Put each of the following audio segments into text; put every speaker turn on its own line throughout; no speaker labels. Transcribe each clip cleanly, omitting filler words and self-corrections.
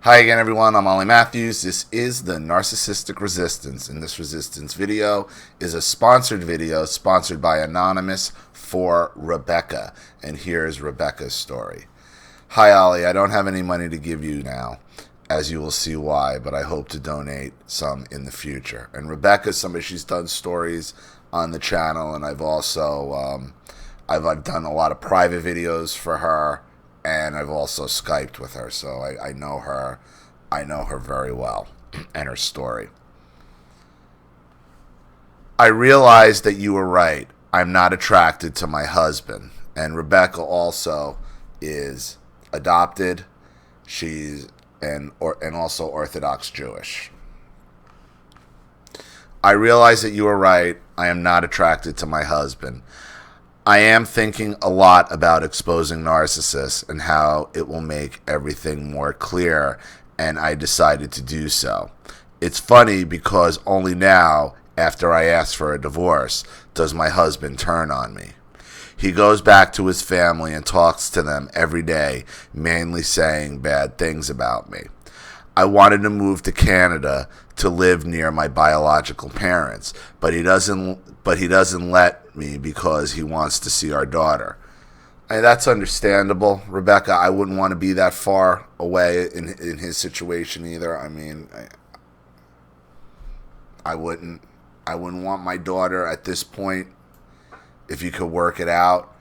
Hi again, everyone. I'm Ollie Matthews. This is the Narcissistic Resistance, and this resistance video is a sponsored video sponsored by Anonymous for Rebecca. And here's Rebecca's story. Hi, Ollie. I don't have any money to give you now, as you will see why, but I hope to donate some in the future. And Rebecca's somebody, she's done stories on the channel, and I've also I've done a lot of private videos for her. And I've also Skyped with her, so I know her. I know her very well and her story. I realize that you were right. I'm not attracted to my husband. And Rebecca also is adopted. She's and also Orthodox Jewish. I realize that you were right. I am not attracted to my husband. I am thinking a lot about exposing narcissists and how it will make everything more clear, and I decided to do so. It's funny because only now, after I ask for a divorce, does my husband turn on me. He goes back to his family and talks to them every day, mainly saying bad things about me. I wanted to move to Canada to live near my biological parents, but he doesn't let me because he wants to see our daughter. And that's understandable, Rebecca. I wouldn't want to be that far away in his situation either. I mean, I wouldn't want my daughter at this point, if you could work it out,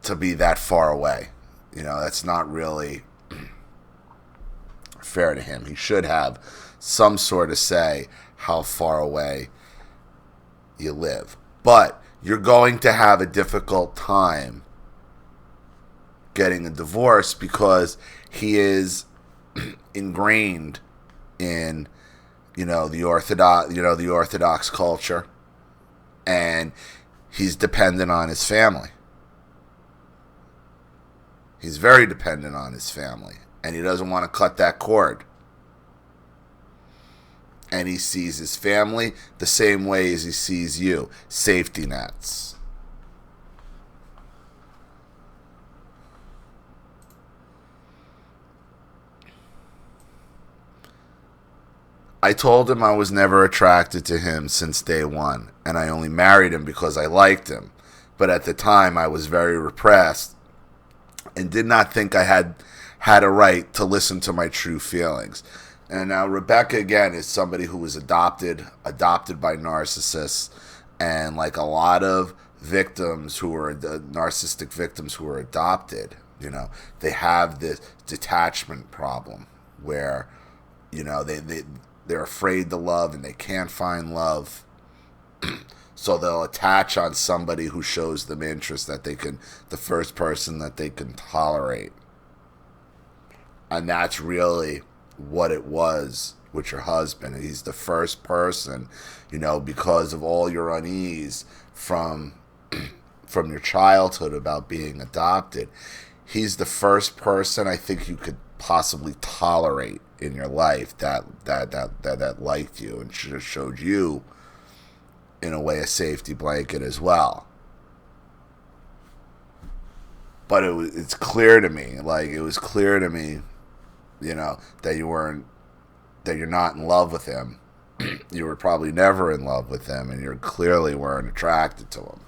to be that far away. You know, that's not really fair to him. He should have some sort of say how far away you live. But you're going to have a difficult time getting a divorce because he is ingrained in, the Orthodox culture, and he's dependent on his family. He's very dependent on his family, and he doesn't want to cut that cord. And he sees his family the same way as he sees you. Safety nets. I told him I was never attracted to him since day one, and I only married him because I liked him. But at the time, I was very repressed and did not think I had a right to listen to my true feelings. And now Rebecca, again, is somebody who was adopted by narcissists. And like a lot of victims who are the narcissistic victims who are adopted, they have this detachment problem where, they're afraid to love and they can't find love. So they'll attach on somebody who shows them interest, the first person that they can tolerate. And that's really what it was with your husband. He's the first person, because of all your unease from your childhood about being adopted. He's the first person I think you could possibly tolerate in your life that liked you and should have showed you, in a way, a safety blanket as well. But it's clear to me, that you're not in love with him. You were probably never in love with him, and you clearly weren't attracted to him.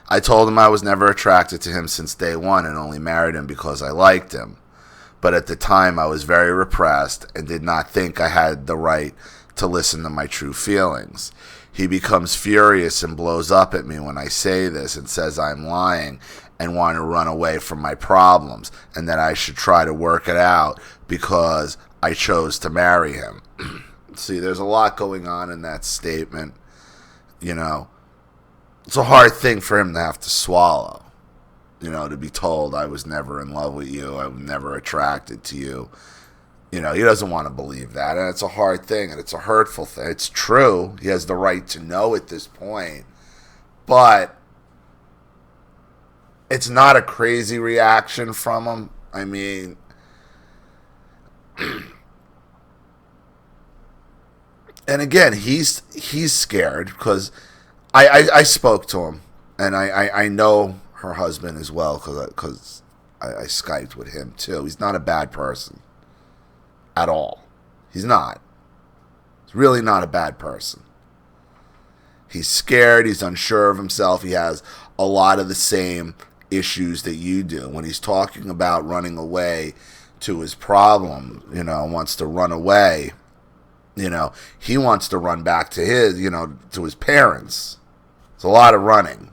I told him I was never attracted to him since day one and only married him because I liked him. But at the time, I was very repressed and did not think I had the right to listen to my true feelings. He becomes furious and blows up at me when I say this and says I'm lying and want to run away from my problems and that I should try to work it out because I chose to marry him. See, there's a lot going on in that statement. It's a hard thing for him to have to swallow. To be told I was never in love with you, I was never attracted to you. He doesn't want to believe that, and it's a hard thing, and it's a hurtful thing. It's true. He has the right to know at this point, but it's not a crazy reaction from him. I mean, and again, he's scared because I spoke to him, and I know her husband as well because I Skyped with him too. He's not a bad person at all. He's not. He's really not a bad person. He's scared. He's unsure of himself. He has a lot of the same issues that you do. When he's talking about running away to his problem, wants to run away, he wants to run back to to his parents. It's a lot of running.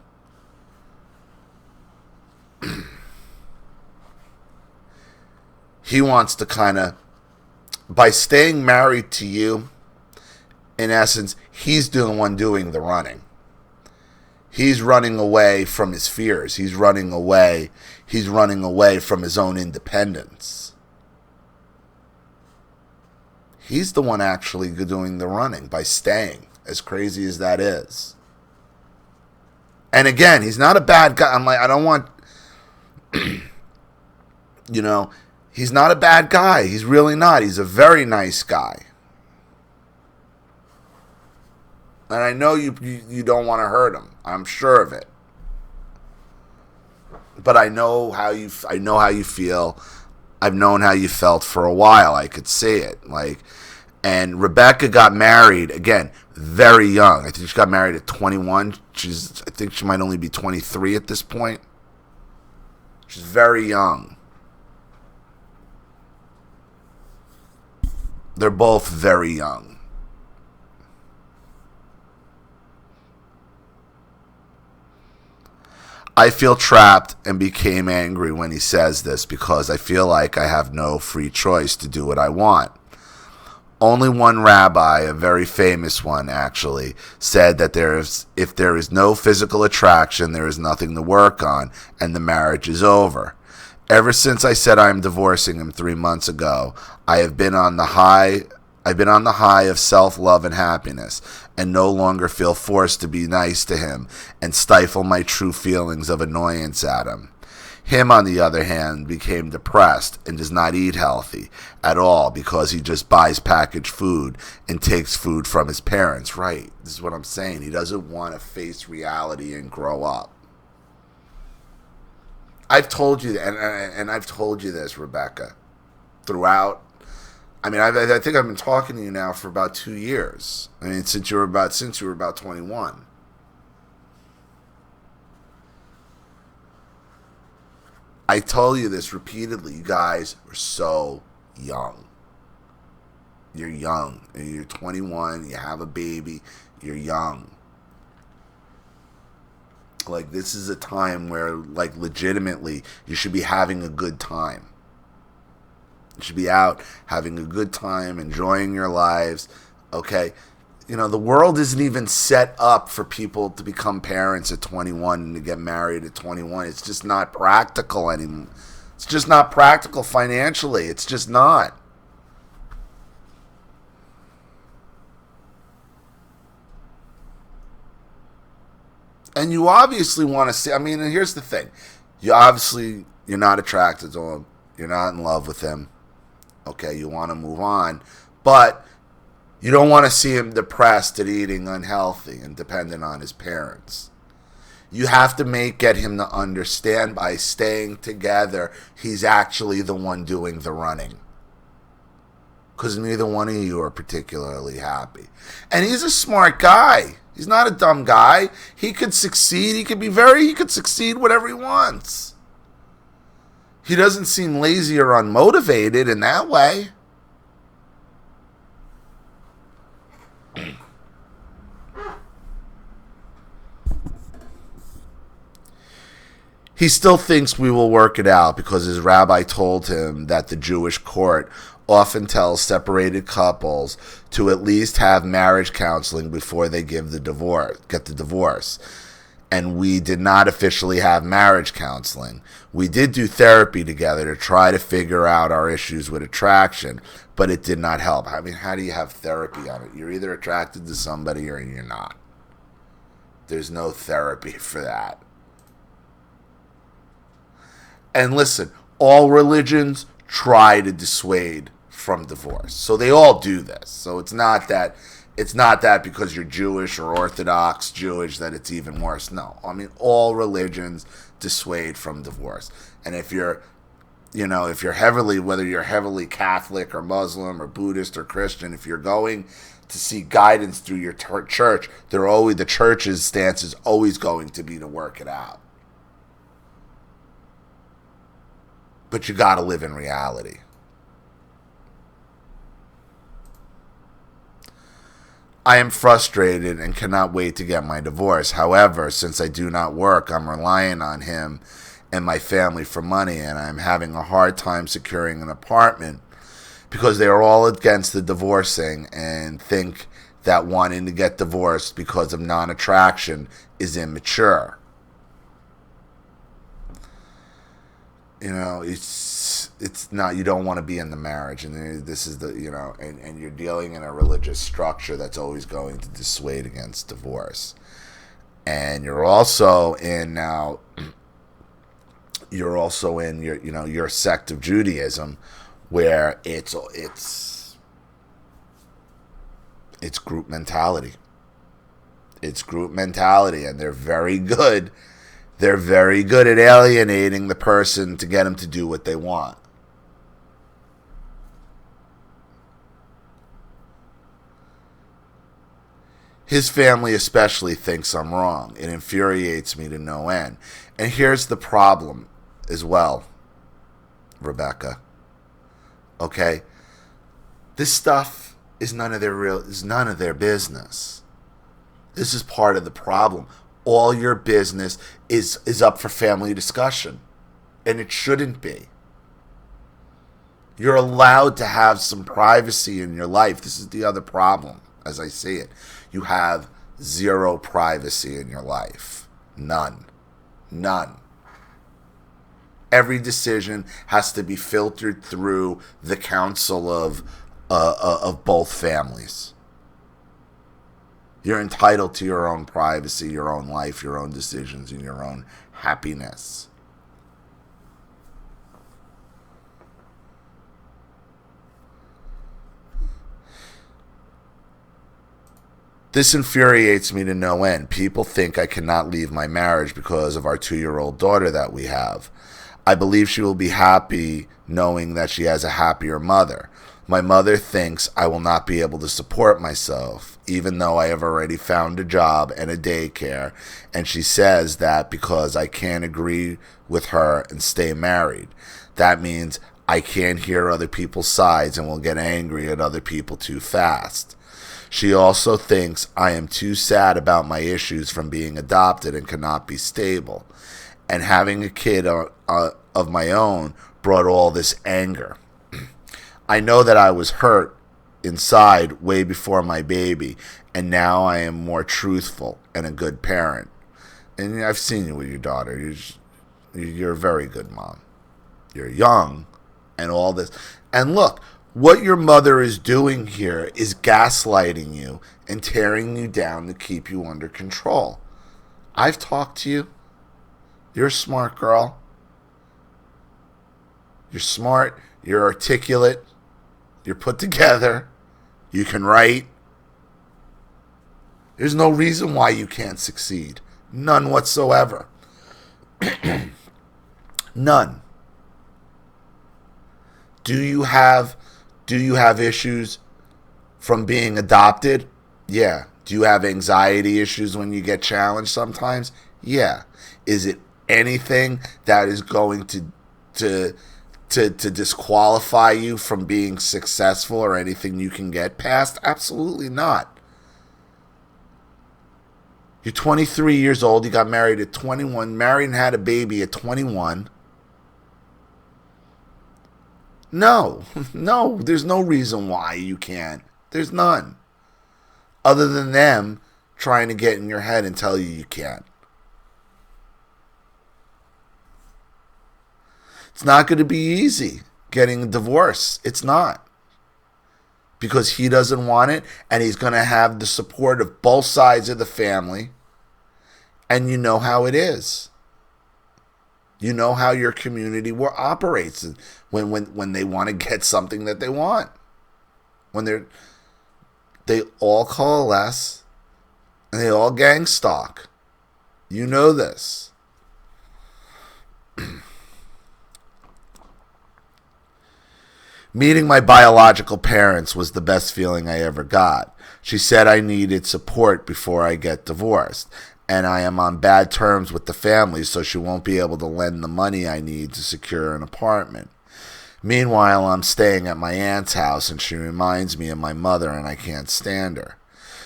He wants to kind of, by staying married to you, in essence, he's the one doing the running. He's running away from his fears. He's running away from his own independence. He's the one actually doing the running by staying, as crazy as that is. And again, he's not a bad guy. I'm like, I don't want, he's not a bad guy. He's really not. He's a very nice guy. And I know you don't want to hurt him. I'm sure of it. But I know how you feel. I've known how you felt for a while. I could see it. And Rebecca got married again very young. I think she got married at 21. I think she might only be 23 at this point. She's very young. They're both very young. I feel trapped and became angry when he says this because I feel like I have no free choice to do what I want. Only one rabbi, a very famous one actually, said that if there is no physical attraction, there is nothing to work on, and the marriage is over. Ever since I said I am divorcing him 3 months ago, I've been on the high of self-love and happiness, and no longer feel forced to be nice to him and stifle my true feelings of annoyance at him. Him, on the other hand, became depressed and does not eat healthy at all because he just buys packaged food and takes food from his parents. Right, this is what I'm saying. He doesn't want to face reality and grow up. I've told you, and I've told you this, Rebecca, throughout. I mean, I think I've been talking to you now for about 2 years. I mean, since you were about 21. I told you this repeatedly. You guys are so young. You're young. And you're 21. You have a baby. You're young. This is a time where, legitimately, you should be having a good time. You should be out having a good time, enjoying your lives, okay? The world isn't even set up for people to become parents at 21 and to get married at 21. It's just not practical anymore. It's just not practical financially. It's just not. And you obviously want to see, and here's the thing. You're not attracted to him. You're not in love with him. Okay, you want to move on. But you don't want to see him depressed and eating unhealthy and dependent on his parents. You have to get him to understand by staying together, he's actually the one doing the running. Because neither one of you are particularly happy. And he's a smart guy. He's not a dumb guy. He could succeed. He could succeed whatever he wants. He doesn't seem lazy or unmotivated in that way. He still thinks we will work it out because his rabbi told him that the Jewish court often tells separated couples to at least have marriage counseling before they get the divorce. And we did not officially have marriage counseling. We did do therapy together to try to figure out our issues with attraction, but it did not help. How do you have therapy on it? You're either attracted to somebody or you're not. There's no therapy for that. And listen, all religions try to dissuade from divorce. So they all do this. So it's not that It's not that because you're Jewish or Orthodox Jewish that it's even worse. No. I mean, all religions dissuade from divorce. And if you're, if you're heavily, whether you're heavily Catholic or Muslim or Buddhist or Christian, if you're going to seek guidance through your church, the church's stance is always going to be to work it out. But you got to live in reality. I am frustrated and cannot wait to get my divorce. However, since I do not work, I'm relying on him and my family for money, and I'm having a hard time securing an apartment because they are all against the divorcing and think that wanting to get divorced because of non-attraction is immature. It's not, you don't want to be in the marriage, and this is and you're dealing in a religious structure that's always going to dissuade against divorce. And you're also in your sect of Judaism, where it's group mentality. It's group mentality, and they're very good. They're very good at alienating the person to get them to do what they want. His family especially thinks I'm wrong. It infuriates me to no end. And here's the problem as well, Rebecca. Okay? This stuff is none of their business. This is part of the problem. All your business is up for family discussion. And it shouldn't be. You're allowed to have some privacy in your life. This is the other problem, as I see it. You have zero privacy in your life. None. Every decision has to be filtered through the counsel of both families. You're entitled to your own privacy, your own life, your own decisions, and your own happiness. This infuriates me to no end. People think I cannot leave my marriage because of our 2-year-old daughter that we have. I believe she will be happy knowing that she has a happier mother. My mother thinks I will not be able to support myself, even though I have already found a job and a daycare, and she says that because I can't agree with her and stay married. That means I can't hear other people's sides and will get angry at other people too fast. She also thinks I am too sad about my issues from being adopted and cannot be stable. And having a kid of my own brought all this anger. I know that I was hurt inside way before my baby, and now I am more truthful and a good parent. And I've seen you with your daughter. You're a very good mom. You're young and all this. And look, what your mother is doing here is gaslighting you and tearing you down to keep you under control. I've talked to you. You're a smart girl. You're smart. You're articulate. You're put together. You can write. There's no reason why you can't succeed. None whatsoever. None. Do you have issues from being adopted? Yeah. Do you have anxiety issues when you get challenged sometimes? Yeah. Is it anything that is going to disqualify you from being successful or anything you can get past? Absolutely not. You're 23 years old. You got married at 21. Married and had a baby at 21. No, there's no reason why you can't. There's none. Other than them trying to get in your head and tell you can't. It's not going to be easy getting a divorce. It's not. Because he doesn't want it, and he's going to have the support of both sides of the family. And you know how it is. You know how your community operates when they want to get something that they want. When they're They all coalesce and they all gang stalk. You know this. Meeting my biological parents was the best feeling I ever got. She said I needed support before I get divorced, and I am on bad terms with the family, so she won't be able to lend the money I need to secure an apartment. Meanwhile, I'm staying at my aunt's house, and she reminds me of my mother, and I can't stand her.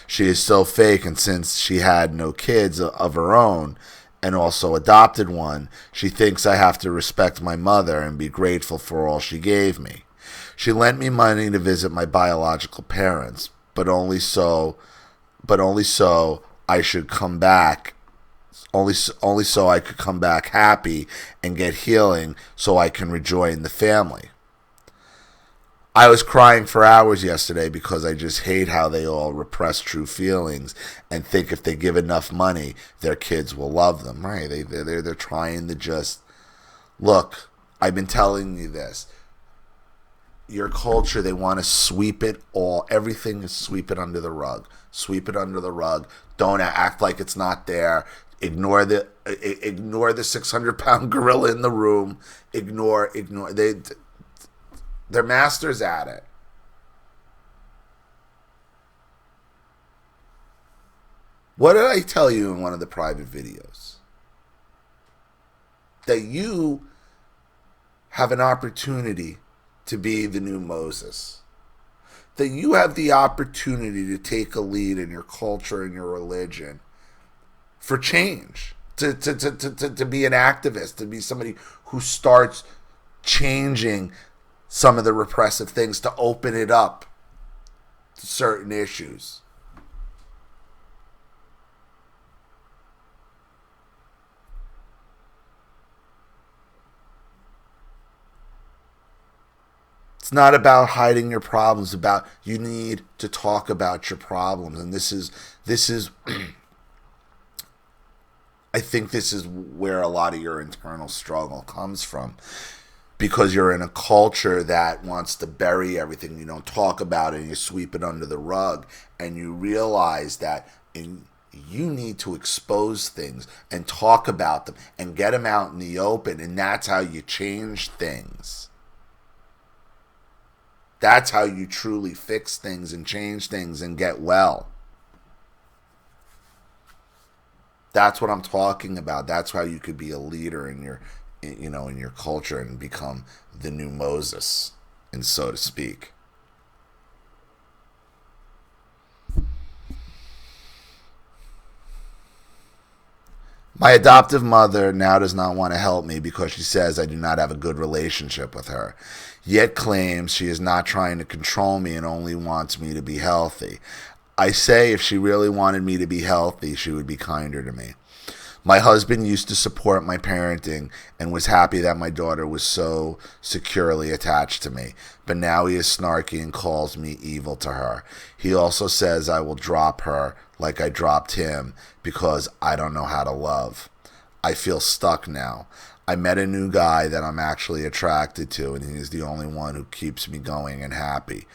She is so fake, and since she had no kids of her own, and also adopted one, she thinks I have to respect my mother and be grateful for all she gave me. She lent me money to visit my biological parents, but only so I should come back, only so I could come back happy and get healing so I can rejoin the family. I was crying for hours yesterday because I just hate how they all repress true feelings and think if they give enough money, their kids will love them. Right? They're trying to just look. I've been telling you this. Your culture, they want to sweep it all. Everything is sweep it under the rug. Sweep it under the rug. Don't act like it's not there. Ignore the 600-pound gorilla in the room. Ignore. They're masters at it. What did I tell you in one of the private videos? That you have an opportunity to be the new Moses. That you have the opportunity to take a lead in your culture and your religion for change. To be an activist, to be somebody who starts changing some of the repressive things, to open it up to certain issues. It's not about hiding your problems. It's about you need to talk about your problems. And this is I think this is where a lot of your internal struggle comes from. Because you're in a culture that wants to bury everything. You don't talk about it and you sweep it under the rug. And you realize that you need to expose things and talk about them and get them out in the open. And that's how you change things. That's how you truly fix things and change things and get well. That's what I'm talking about. That's how you could be a leader in your culture and become the new Moses, and so to speak. My adoptive mother now does not want to help me because she says I do not have a good relationship with her, yet claims she is not trying to control me and only wants me to be healthy. I say if she really wanted me to be healthy, she would be kinder to me. My husband used to support my parenting and was happy that my daughter was so securely attached to me, but now he is snarky and calls me evil to her. He also says I will drop her like I dropped him because I don't know how to love. I feel stuck now. I met a new guy that I'm actually attracted to, and he is the only one who keeps me going and happy.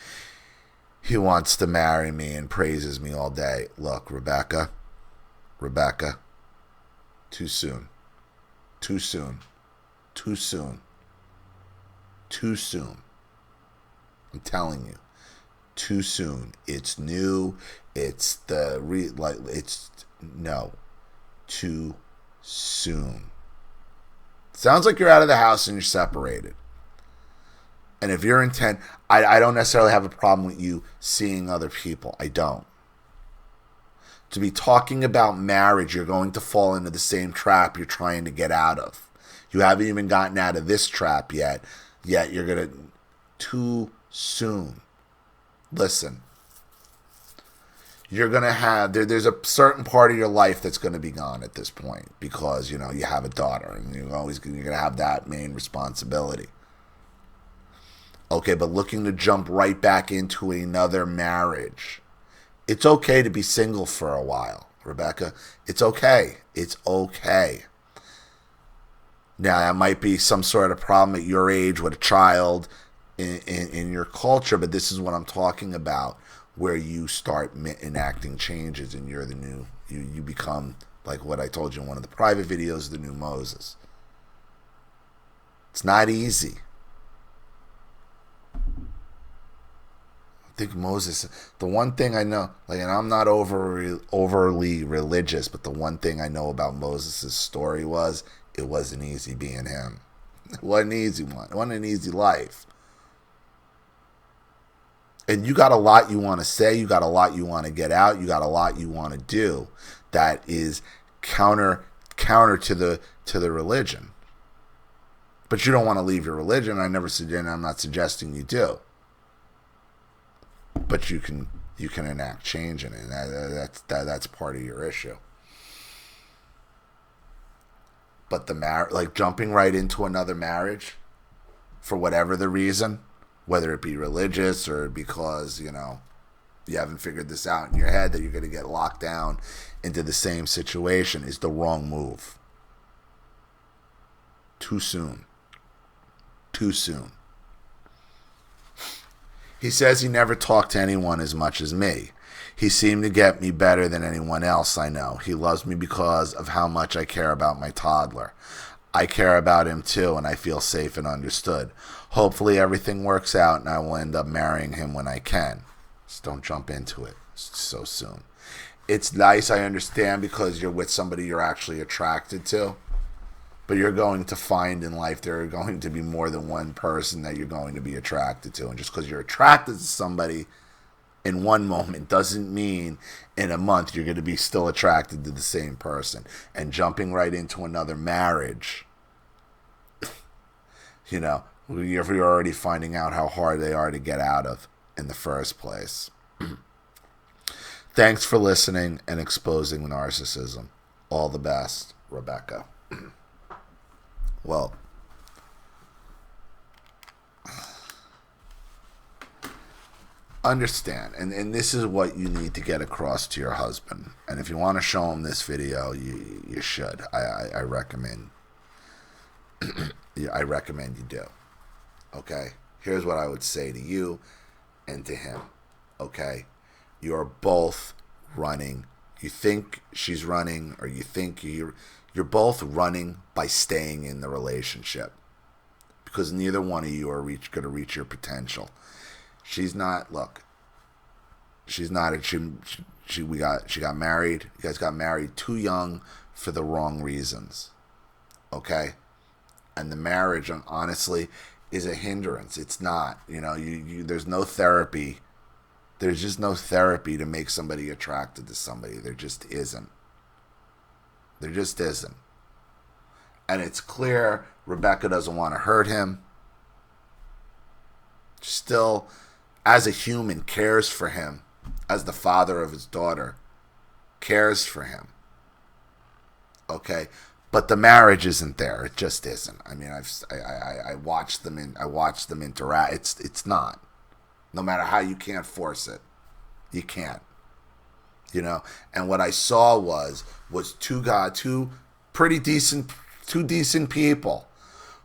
He wants to marry me and praises me all day. Look, Rebecca, too soon. Too soon. Too soon. Too soon. I'm telling you. Too soon. It's new. It's no. Too soon. Sounds like you're out of the house and you're separated. And if you're intent, I don't necessarily have a problem with you seeing other people. I don't. To be talking about marriage, you're going to fall into the same trap you're trying to get out of. You haven't even gotten out of this trap yet you're going to... Too soon. Listen. You're going to have... There's a certain part of your life that's going to be gone at this point because, you have a daughter and you're going to have that main responsibility. Okay, but looking to jump right back into another marriage... It's okay to be single for a while, Rebecca. It's okay. It's okay. Now, that might be some sort of problem at your age with a child in your culture, but this is what I'm talking about. where you start enacting changes, and you're the new, you become, like what I told you in one of the private videos, the new Moses. It's not easy. I think Moses, the one thing I know, like, and I'm not overly religious, but the one thing I know about Moses' story was, it wasn't easy being him. It wasn't an easy one. It wasn't an easy life. And you got a lot you want to say, you got a lot you want to get out, you got a lot you want to do that is counter to the religion. But you don't want to leave your religion. I'm not suggesting you do. But you can enact change in it. And that's part of your issue. But like jumping right into another marriage, for whatever the reason, whether it be religious or because, you haven't figured this out in your head that you're going to get locked down into the same situation, is the wrong move. Too soon. Too soon. He says he never talked to anyone as much as me. He seemed to get me better than anyone else I know. He loves me because of how much I care about my toddler. I care about him too, and I feel safe and understood. Hopefully everything works out and I will end up marrying him when I can. Just don't jump into it so soon. It's nice, I understand, because you're with somebody you're actually attracted to. But you're going to find in life there are going to be more than one person that you're going to be attracted to. And just because you're attracted to somebody in one moment doesn't mean in a month you're going to be still attracted to the same person. And jumping right into another marriage, you're already finding out how hard they are to get out of in the first place. Thanks for listening and exposing narcissism. All the best, Rebecca. Well, understand, and this is what you need to get across to your husband. And if you want to show him this video, you should. I recommend. I recommend you do. Okay. Here's what I would say to you and to him. Okay. You're both running. You think she's running, or you think you're both running by staying in the relationship, because neither one of you are going to reach your potential. She's not. Look, she's not. She got married. You guys got married too young for the wrong reasons. Okay, and the marriage, honestly, is a hindrance. It's not. There's no therapy. There's just no therapy to make somebody attracted to somebody. There just isn't. There just isn't. And it's clear Rebecca doesn't want to hurt him. Still, as a human, cares for him. As the father of his daughter, cares for him. Okay? But the marriage isn't there. It just isn't. I mean, I watched them interact. It's not. No matter how, you can't force it. You can't. And what I saw was two decent people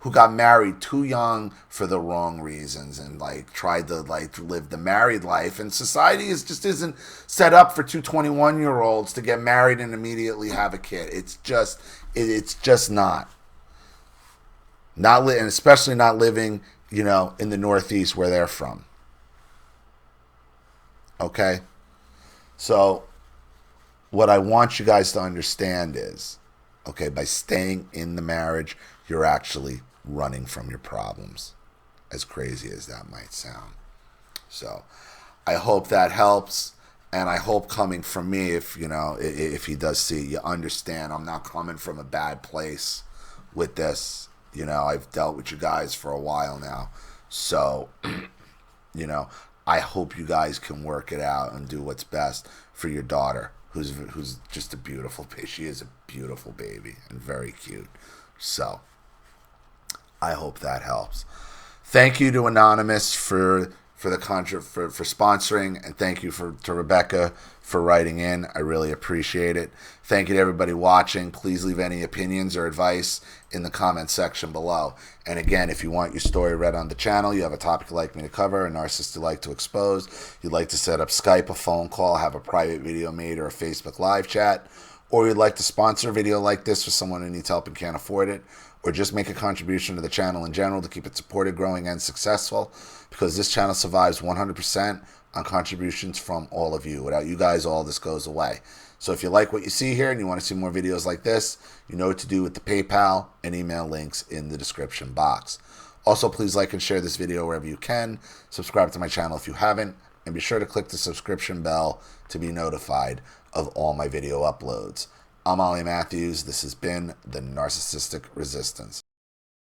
who got married too young for the wrong reasons, and tried to live the married life. And society just isn't set up for two 21-year-olds to get married and immediately have a kid. It's just not. And especially not living, in the Northeast where they're from. Okay? So what I want you guys to understand is, okay, by staying in the marriage, you're actually running from your problems, as crazy as that might sound. So I hope that helps, and I hope, coming from me, if he does see, you understand I'm not coming from a bad place with this. I've dealt with you guys for a while now. So, I hope you guys can work it out and do what's best for your daughter, who's just a beautiful baby. She is a beautiful baby and very cute. So I hope that helps. Thank you to Anonymous for for the for sponsoring, and thank you to Rebecca for writing in. I really appreciate it. Thank you to everybody watching. Please leave any opinions or advice in the comment section below. And again, if you want your story read on the channel, you have a topic you'd like me to cover, a narcissist you'd like to expose, you'd like to set up Skype, a phone call, have a private video made, or a Facebook live chat, or you'd like to sponsor a video like this for someone who needs help and can't afford it, or just make a contribution to the channel in general to keep it supported, growing, and successful, because this channel survives 100% on contributions from all of you. Without you guys, all this goes away. So if you like what you see here and you want to see more videos like this, you know what to do with the PayPal and email links in the description box. Also, please like and share this video wherever you can. Subscribe to my channel if you haven't, and be sure to click the subscription bell to be notified of all my video uploads. I'm Ollie Matthews. This has been The Narcissistic Resistance.